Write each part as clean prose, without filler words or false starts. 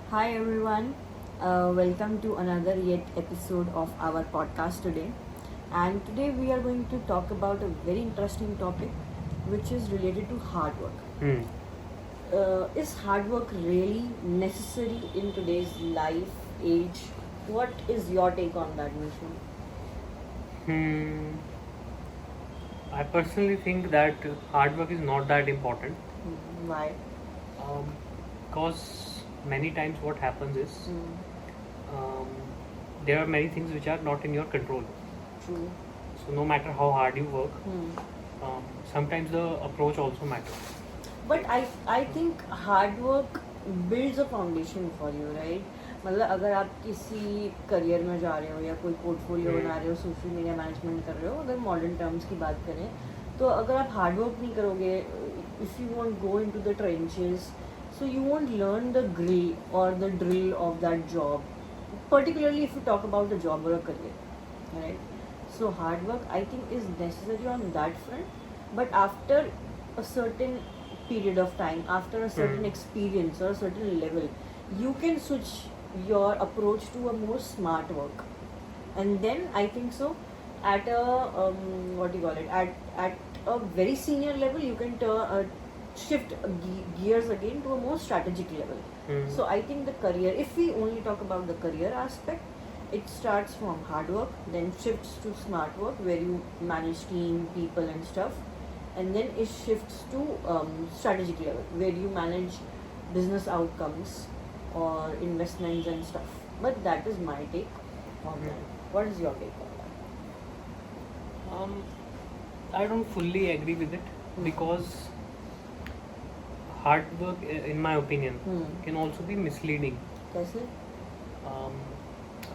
Hi everyone, welcome to another yet episode of our podcast today. And today we are going to talk about a very interesting topic which is related to hard work. Hmm. Is hard work really necessary in today's life, age? What is your take on that, Mishu? Hmm. I personally think that hard work is not that important Why? because many times what happens is Hmm. um, there are many things which are not in your control. True. So no matter how hard you work, Hmm. sometimes the approach also matters. But I think hard work builds a foundation for you, right? मतलब अगर आप किसी career में जा रहे हो या कोई पोर्टफोलियो बना रहे हो, सोशल मीडिया मैनेजमेंट कर रहे हो, अगर मॉडर्न टर्म्स की बात करें तो अगर आप हार्ड वर्क नहीं करोगे, if you want go into the trenches, so you won't learn the grill or the drill of that job, particularly if you talk about a job or a career, right? So hard work I think is necessary on that front, but after a certain period of time, after a certain experience or a certain level, you can switch your approach to a more smart work. And then I think so at a what do you call it, at a very senior level you can shift gears again to a more strategic level. So I think the career, if we only talk about the career aspect, it starts from hard work, then shifts to smart work where you manage team, people and stuff, and then it shifts to strategic level where you manage business outcomes or investments and stuff. But that is my take on that. What is your take on that? I don't fully agree with it because hard work, in my opinion, can also be misleading. कैसे?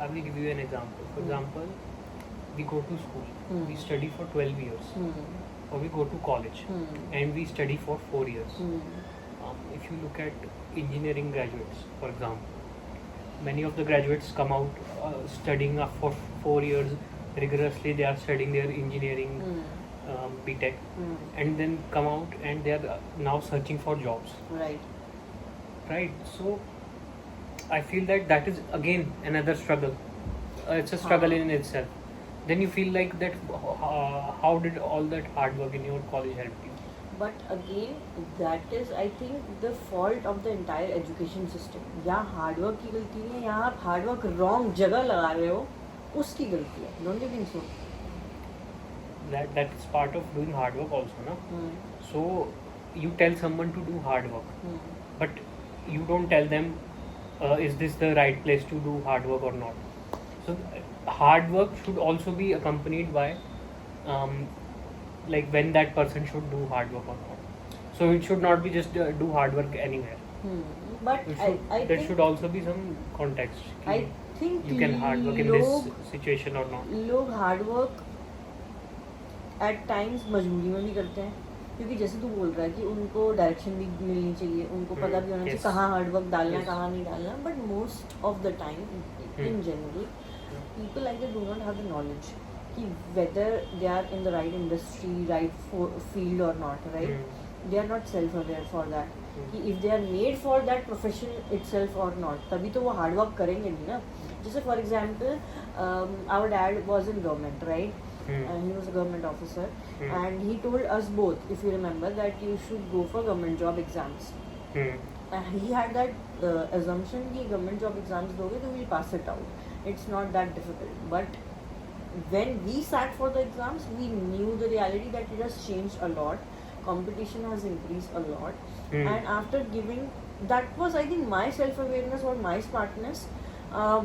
I will give you an example. For example, we go to school, we study for 12 years, or we go to college and we study for 4 years. If you look at engineering graduates, for example, many of the graduates come out studying up for 4 years rigorously. They are studying their engineering BTech, and then come out and they are now searching for jobs. Right. So I feel that is again another struggle. It's a struggle in itself. Then you feel like that. How did all that hard work in your college help you? But again, that is I think the fault of the entire education system. यहाँ hard work की गलती नहीं है, यहाँ आप hard work wrong जगह लगा रहे हो, उसकी गलती है. Don't you think so? That is part of doing hard work also, no? So you tell someone to do hard work, but you don't tell them is this the right place to do hard work or not. So hard work should also be accompanied by like when that person should do hard work or not. So it should not be just do hard work anywhere. But I there think should also be some context. I think You can hard work in this situation or not. लोग hard work at times मजबूरी में भी करते हैं, क्योंकि जैसे तू बोल रहा है कि उनको डायरेक्शन भी मिलनी चाहिए, उनको पता भी होना चाहिए Yes. कहाँ हार्ड वर्क डालना है Yes. कहाँ नहीं डालना. But most of the time in general people like that do not have the knowledge कि whether they are in the right industry, right field or not, right? They are not self aware for that कि if they are made for that profession itself or not, तभी तो वो hard work करेंगे नहीं ना. जैसे for example our dad was in government, right? And he was a government officer, and he told us both, if you remember, that you should go for government job exams. And he had that assumption कि government job exams दोगे तो we'll pass it out. It's not that difficult. But when we sat for the exams, we knew the reality that it has changed a lot. Competition has increased a lot. And after giving, that was I think my self-awareness or my smartness.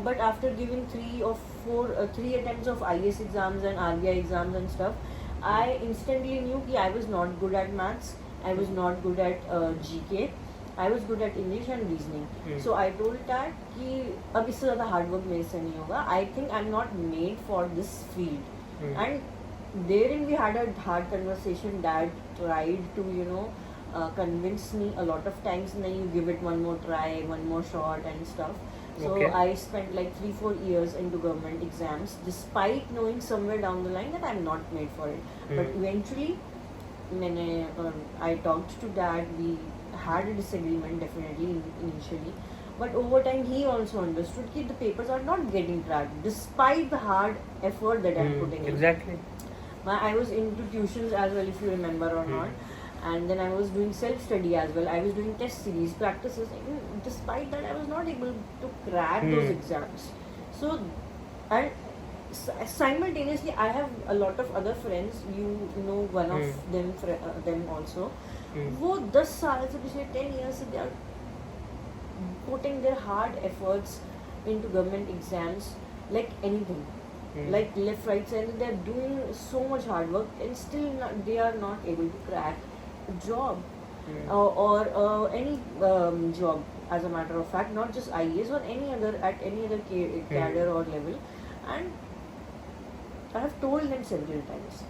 But after giving 3 or 4 3 attempts of IAS exams and RBI exams and stuff, I instantly knew that I was not good at maths, I was not good at GK, I was good at English and reasoning. So I told Dad कि अब इससे ज़्यादा hard work मेरे से नहीं होगा. I think I'm not made for this field. And therein we had a hard conversation. Dad tried to convince me a lot of times. Then you give it one more try, one more shot and stuff. So Okay. I spent like 3-4 years into government exams, despite knowing somewhere down the line that I'm not made for it. But eventually, I talked to Dad. We had a disagreement definitely initially, But over time, he also understood that the papers are not getting cracked despite the hard effort that I'm putting in. Exactly. I was into tuitions as well, if you remember or not. And then I was doing self-study as well. I was doing test series, practices. And despite that, I was not able to crack those exams. So, and simultaneously, I have a lot of other friends. You know, one of them also. वो 10 साल से पिछले 10 years से they are putting their hard efforts into government exams like anything. Like left, right, center, they are doing so much hard work and still they are not able to crack a job or any job, as a matter of fact, not just IAS or any other cadre or level. And I have told them several times,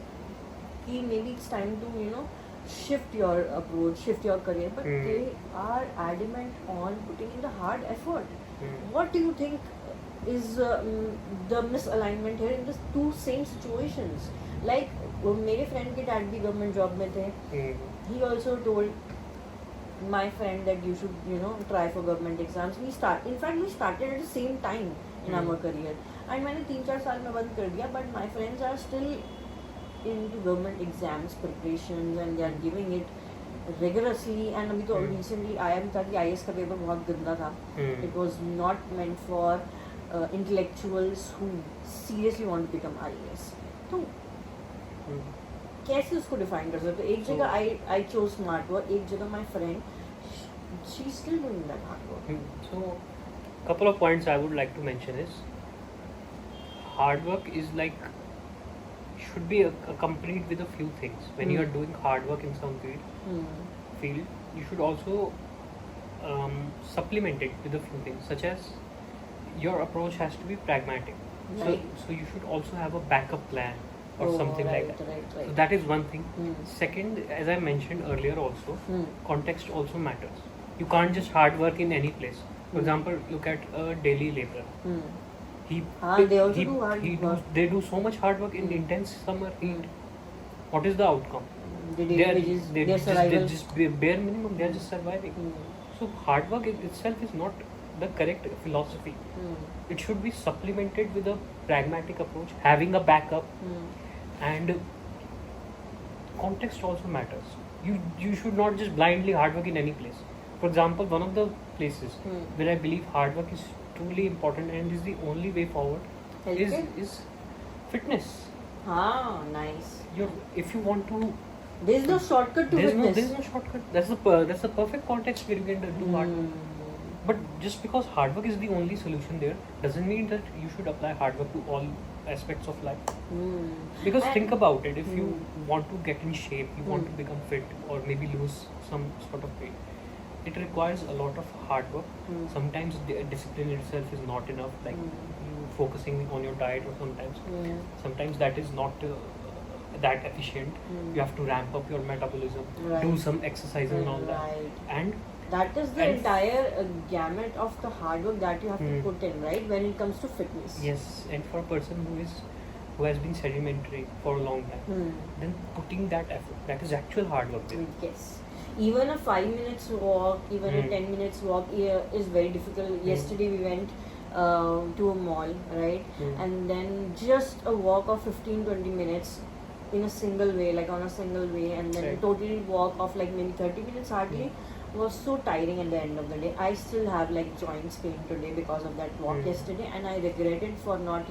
maybe it's time to shift your approach, shift your career, but they are adamant on putting in the hard effort. What do you think is the misalignment here in the two same situations? Like, मेरे friend के dad भी government job में थे. He also told my friend that you should try for government exams. We started at the same time in our career. And मैंने 3-4 साल में बंद कर दिया. But my friends are still into government exams preparations and they are giving it rigorously. And अभी तो recently आया भी था कि IAS का पेपर बहुत गंदा था. It was not meant for intellectuals who seriously want to become IAS. तो कैसे उसको डिफाइन कर सकते हो? एक जगह I chose smart work, एक जगह my friend she's still doing that hard work. So couple of points I would like to mention is hard work is like should be accompanied with a few things. When you are doing hard work in some field, you should also supplement it with a few things, such as your approach has to be pragmatic. Right. So you should also have a backup plan or something like that. Right. So that is one thing. Second, as I mentioned earlier also, context also matters. You can't just hard work in any place. For example, look at a daily laborer. They do so much hard work in intense summer heat. What is the outcome? They just bare minimum. They are just surviving. So hard work itself is not the correct philosophy. It should be supplemented with a pragmatic approach, having a backup, and context also matters. You should not just blindly hard work in any place. For example, one of the places where I believe hard work is truly important and is the only way forward is fitness. Nice. If you want to, there's no shortcut to fitness. There's no shortcut. That's the perfect context where you can do hard work. But just because hard work is the only solution there doesn't mean that you should apply hard work to all aspects of life. Because think about it, if you want to get in shape, you want to become fit or maybe lose some sort of weight, it requires a lot of hard work. Sometimes the discipline itself is not enough, like you focusing on your diet, or sometimes that is not that efficient. You have to ramp up your metabolism, do some exercise and all that, and that is the entire gamut of the hard work that you have to put in, right, when it comes to fitness. Yes, and for a person who has been sedimentary for a long time, then putting that effort, that is actual hard work there. Yes. Even a 5 minutes walk, even a 10 minutes walk is very difficult. Yesterday we went to a mall, right? And then just a walk of 15-20 minutes in a single way, like on a single way, and then a total walk of like maybe 30 minutes hardly was so tiring at the end of the day. I still have like joints pain today because of that walk yesterday, and I regretted for not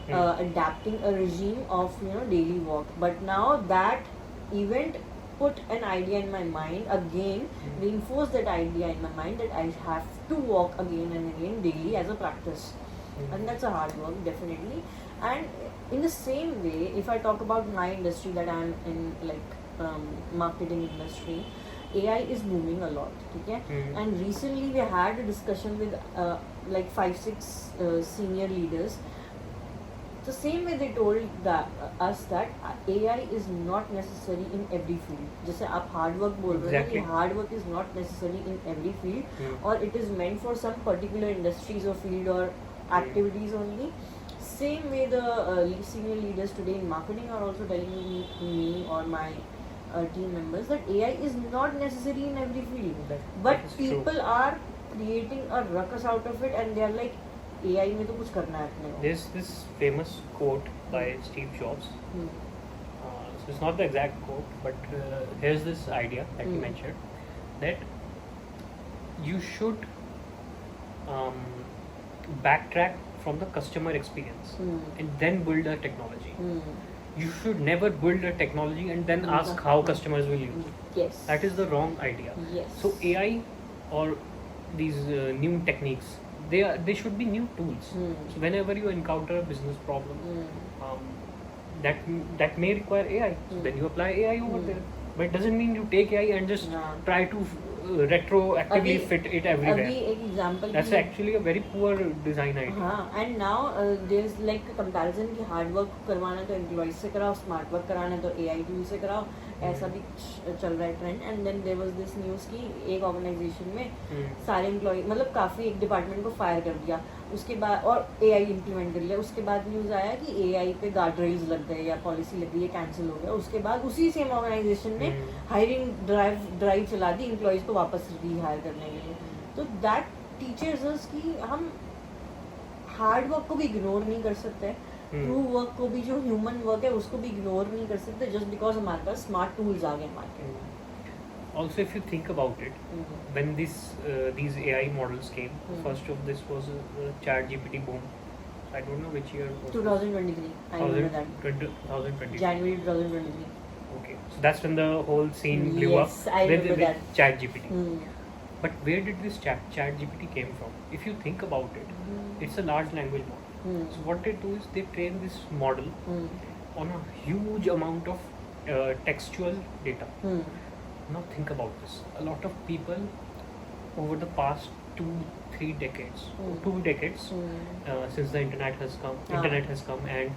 adapting a regime of daily walk. But now that event put an idea in my mind again, reinforced that idea in my mind that I have to walk again and again daily as a practice. And that's a hard work, definitely. And in the same way, if I talk about my industry that I'm in, like marketing industry, AI is booming a lot, okay? And recently we had a discussion with like 5-6 senior leaders. The same way they told us that AI is not necessary in every field. जैसे आप hard work बोल रहे हैं, hard work is not necessary in every field, or it is meant for some particular industries or field or activities only. Same way the senior leaders today in marketing are also telling me or my team members that AI is not necessary in every field, but people are creating a ruckus out of it, and they are like, AI में तो कुछ करना है अपने को. There's this famous quote by Steve Jobs. So it's not the exact quote, but here's this idea that he mentioned, that you should backtrack from the customer experience and then build a technology. You should never build a technology and then ask how customers will use it. Yes. That is the wrong idea. Yes. So AI or these new techniques, they should be new tools. So whenever you encounter a business problem, that may require AI. So then you apply AI over there. But it doesn't mean you take AI and just try to retroactively fit it everywhere. अभी एक example That's भी- actually a very poor design idea. हाँ, and now there's like a comparison कि hard work करवाना है तो employees से कराओ, smart work कराना है तो AI tool से कराओ, ऐसा भी चल रहा है trend. And then there was this news कि एक organization में सारे employee मतलब काफ़ी एक department को fire कर दिया, उसके बाद और AI implement कर लिया, उसके बाद news आया कि AI पे guard rails लग गए या policy लग गई, ये cancel हो गया. उसके बाद उसी same organization ने hiring drive चला दी employees को वापस rehire करने के लिए. तो that teaches us कि हम हार्ड वर्क को भी इग्नोर नहीं कर सकते, ट्रू वर्क को भी, जो ह्यूमन वर्क है उसको भी इग्नोर नहीं कर सकते जस्ट बिकॉज हमारे पास स्मार्ट टूल्स आ गए मार्केट में. Also, if you think about it, when these AI models came, first of this was ChatGPT boom. I don't know which year was 2023, I remember that. 2020. January 2023. Okay, so that's when the whole scene blew Yes, up I with remember that. ChatGPT. But where did this ChatGPT came from? If you think about it, it's a large language model. So what they do is they train this model on a huge amount of textual data. Now think about this. A lot of people over the past 2-3 decades, 2 decades, since the internet has come, and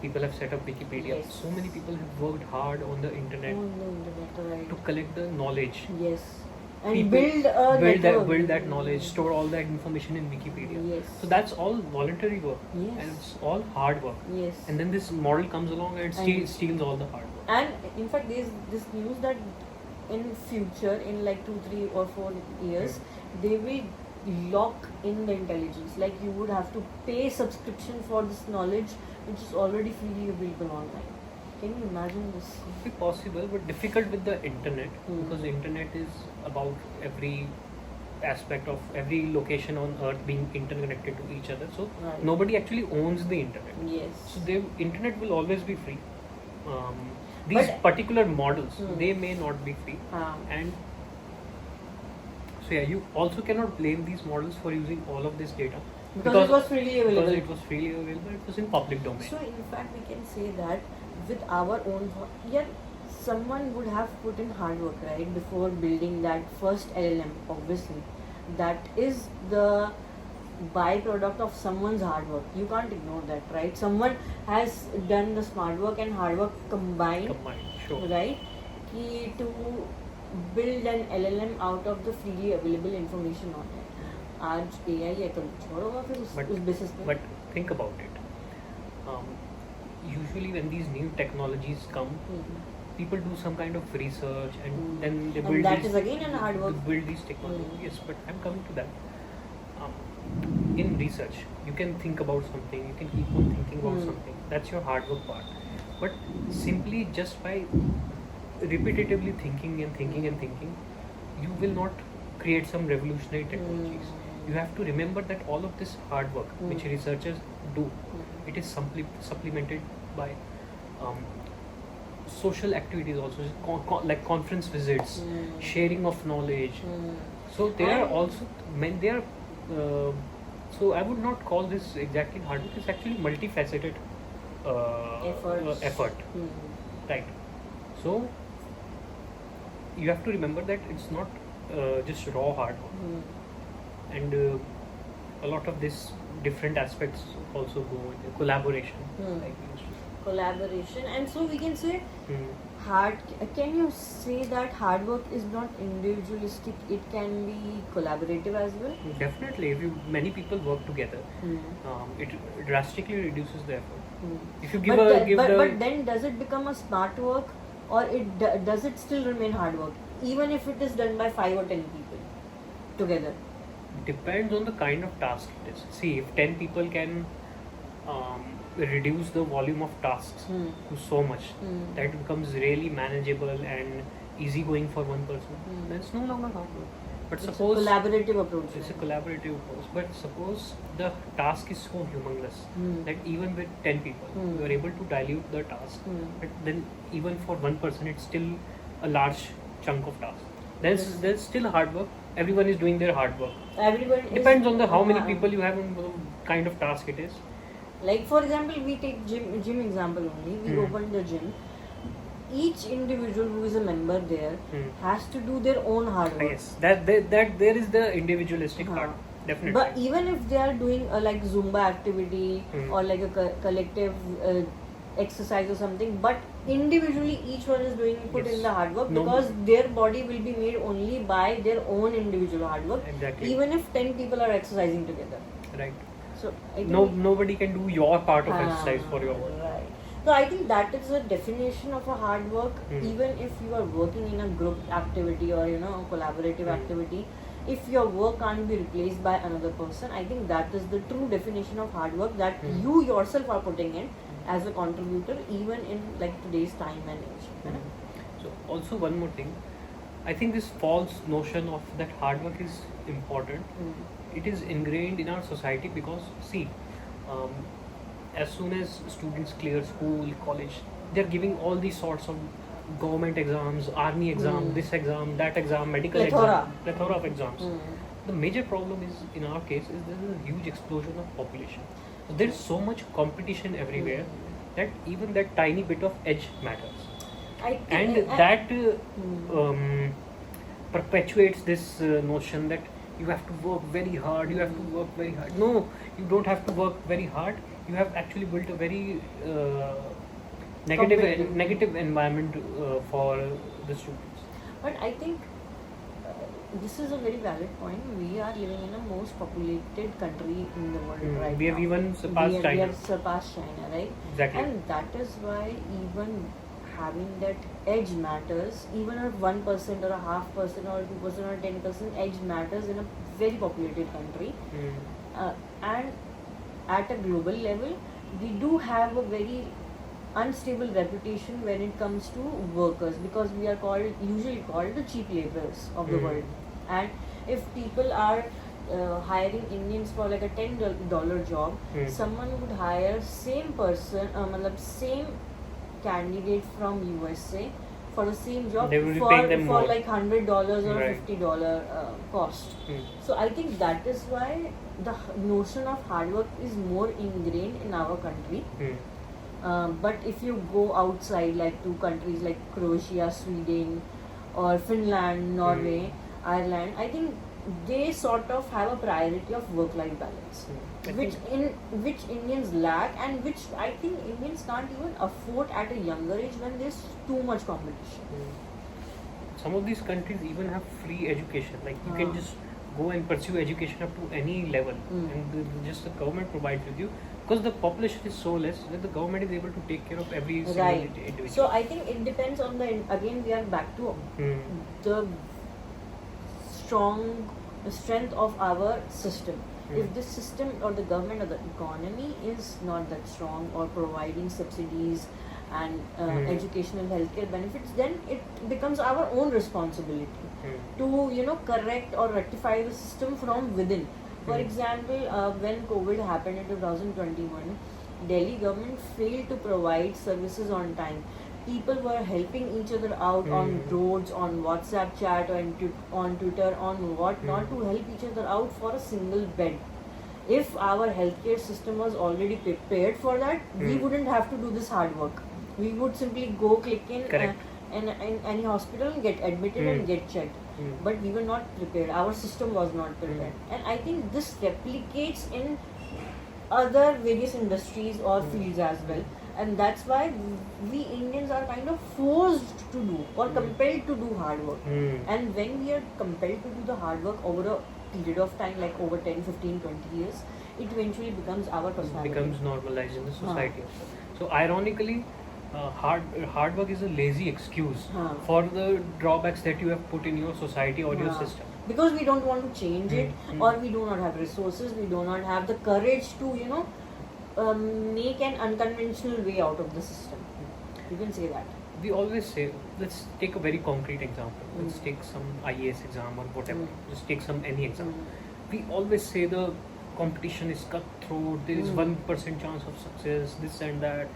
people have set up Wikipedia. Yes. So many people have worked hard on the internet On the internet, right. to collect the knowledge. Yes. And People build a network. build that knowledge, store all that information in Wikipedia. Yes. So that's all voluntary work, Yes. and it's all hard work. Yes. And then this model comes along and And- steals all the hard work. And in fact, there's this news that in future, in like 2, 3 or 4 years, they will lock in the intelligence. Like you would have to pay subscription for this knowledge, which is already freely available online. Can you imagine this? Could be possible, but difficult with the internet because the internet is about every aspect of every location on earth being interconnected to each other. So Right. nobody actually owns the internet. Yes. So the internet will always be free. These But- particular models, they may not be free. And so yeah, you also cannot blame these models for using all of this data Because it was freely available. Because it was freely available, it was in public domain. So in fact, we can say that with our own, someone would have put in hard work, right, before building that first LLM. Obviously, that is the byproduct of someone's hard work. You can't ignore that, right? Someone has done the smart work and hard work combined, Sure. right? To build an LLM out of the freely available information on it. आज AI है कल कुछ और होगा फिर उस basis पे. But think about it. Usually when these new technologies come, people do some kind of research and then they build And that these, is again an hard work. they build these technologies. Yes, but I'm coming to that. In research, you can think about something, you can keep on thinking about something. That's your hard work part. But simply just by repetitively thinking and thinking and thinking, you will not create some revolutionary technologies. You have to remember that all of this hard work which researchers do, it is supplemented by social activities also, like conference visits, sharing of knowledge. So they are also so I would not call this exactly hard work. It's actually multifaceted effort. Right. So you have to remember that it's not just raw hard work, and a lot of this different aspects also go into collaboration. Like we used to say. Collaboration, and so we can say can you say that hard work is not individualistic, it can be collaborative as well? Definitely, if many people work together, it drastically reduces the effort. If you give but then does it become a smart work, or does it still remain hard work even if it is done by 5 or 10 people together? depends on the kind of task it is. See, if 10 people can reduce the volume of tasks to so much that it becomes really manageable and easygoing for one person, then it's no longer hard work. But It's suppose a collaborative approach. it's a collaborative approach. But suppose the task is so humongous that even with 10 people, you are able to dilute the task. But then even for one person, it's still a large chunk of task. There's still hard work. Everyone is doing their hard work. Everyone Depends on the how many people you have and the kind of task it is. Like for example, we take gym example only. We opened the gym. Each individual who is a member there has to do their own hard work. Yes, that there is the individualistic part, definitely. But even if they are doing like Zumba activity or like a collective exercise or something, but individually each one is doing put in the hard work because their body will be made only by their own individual hard work. Exactly. Even if 10 people are exercising together. Right. So I think nobody can do your part of exercise for your work. Right. So I think that is a definition of a hard work. Even if you are working in a group activity or collaborative activity, if your work can't be replaced by another person, I think that is the true definition of hard work that you yourself are putting in as a contributor, even in like today's time and age. So also one more thing, I think this false notion of that hard work is important. It is ingrained in our society because see, as soon as students clear school, college, they are giving all these sorts of government exams, army exam, this exam, that exam, medical exam, plethora of exams. The major problem is, in our case, is there is a huge explosion of population. So there is so much competition everywhere that even that tiny bit of edge matters. That perpetuates this notion that you have to work very hard, No, you don't have to work very hard. You have actually built a very negative environment for the students. But I think this is a very valid point. We are living in a most populated country in the world right now. We have even surpassed China. We have surpassed China, right? Exactly. And that is why even having that edge matters. Even a 1% or a 0.5% or 2% or 10% edge matters in a very populated country. And at a global level, we do have a very unstable reputation when it comes to workers because we are usually called the cheap laborers of the world. And if people are hiring Indians for like a $10 job, someone would hire same candidate from USA for the same job for like $100 or $50 cost. So I think that is why the notion of hard work is more ingrained in our country. But if you go outside like to countries like Croatia, Sweden or Finland, Norway, Ireland, I think they sort of have a priority of work-life balance, which Indians lack and which I think Indians can't even afford at a younger age when there's too much competition. Some of these countries even have free education, like you can just go and pursue education up to any level and just the government provides with you because the population is so less that the government is able to take care of every single individual. So I think it depends on again we are back to the strength of our system. If the system or the government or the economy is not that strong or providing subsidies and educational healthcare benefits, then it becomes our own responsibility to correct or rectify the system from within. For example, when COVID happened in 2021, Delhi government failed to provide services on time. People were helping each other out on roads, on WhatsApp chat, on Twitter, on whatnot to help each other out for a single bed. If our healthcare system was already prepared for that, we wouldn't have to do this hard work. We would simply go click in any hospital and get admitted and get checked. But we were not prepared. Our system was not prepared. And I think this replicates in other various industries or fields as well. And that's why we Indians are kind of forced to do or compelled to do hard work. And when we are compelled to do the hard work over a period of time, like over 10, 15, 20 years, it eventually becomes our personality. It becomes normalized in the society. So ironically, hard work is a lazy excuse for the drawbacks that you have put in your society or your system. because we don't want to change it, or we do not have resources, we do not have the courage to make an unconventional way out of the system. You can say that. We always say, let's take a very concrete example. Let's take some IAS exam or whatever. Just take any exam. We always say the competition is cutthroat, there is 1% chance of success, this and that.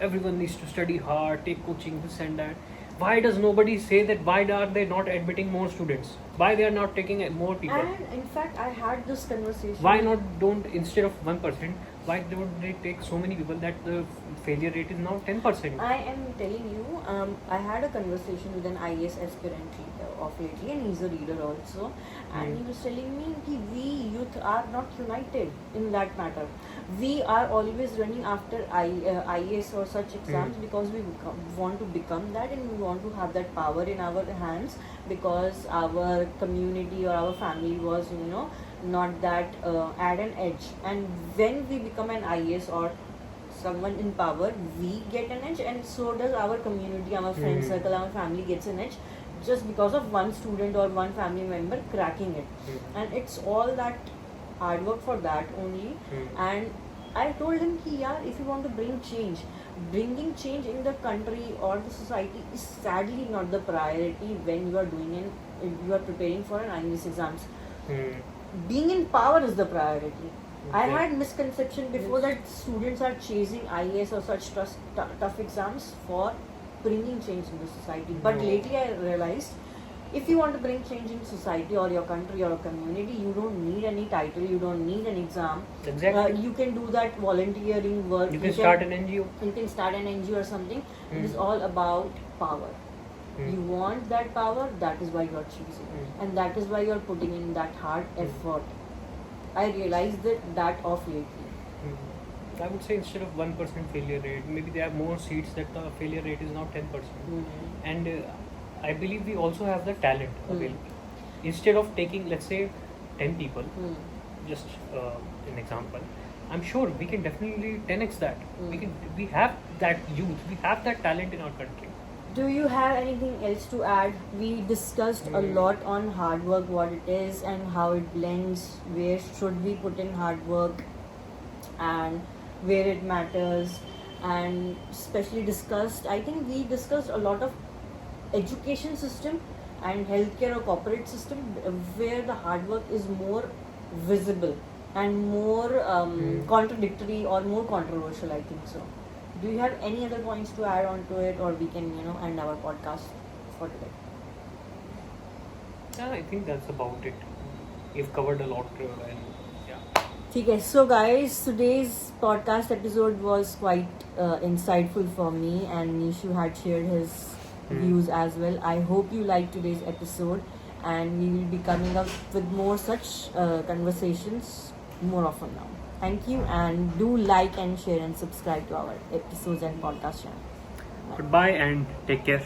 Everyone needs to study hard, take coaching, this and that. Why does nobody say that? Why are they not admitting more students? Why they are not taking more people? And in fact, I had this conversation. Why not don't, instead of 1%, why don't they take so many people that the failure rate is now 10%? I am telling you, I had a conversation with an IAS aspirant of lately, and he's a reader also, and he was telling me that we youth are not united in that matter. We are always running after IAS or such exams because we want to become that, and we want to have that power in our hands, because our community or our family was not that at an edge. And when we become an IAS or someone in power, we get an edge, and so does our community, our friend circle, our family gets an edge, just because of one student or one family member cracking it. And it's all that hard work for that only. And I told him ki yaar, if you want to bring change, bringing change in the country or the society is sadly not the priority when you are you are preparing for an IAS exams. Being in power is the priority. I had misconception before that students are chasing IAS or such tough exams for bringing change in the society. But lately I realized, if you want to bring change in society or your country or community, you don't need any title, you don't need an exam. Exactly. You can do that volunteering work. You can start an NGO. You can start an NGO or something. It is all about power. You want that power, that is why you are choosing. And that is why you are putting in that hard effort. I realized that of lately. I would say instead of 1% failure rate, maybe there are more seats that the failure rate is now 10%. And I believe we also have the talent available. Instead of taking, let's say, 10 people, just an example, I'm sure we can definitely 10x that. We have that youth, we have that talent in our country. Do you have anything else to add? We discussed a lot on hard work, what it is and how it blends, where should we put in hard work and where it matters, and especially I think we discussed a lot of education system and healthcare or corporate system where the hard work is more visible and more contradictory or more controversial, I think so. Do you have any other points to add on to it, or we can end our podcast for today? Yeah, I think that's about it. We've covered a lot and Okay, so guys, today's podcast episode was quite insightful for me, and Nishu had shared his views as well. I hope you liked today's episode, and we will be coming up with more such conversations more often now. Thank you, and do like and share and subscribe to our episodes and podcast channel. goodbye and take care.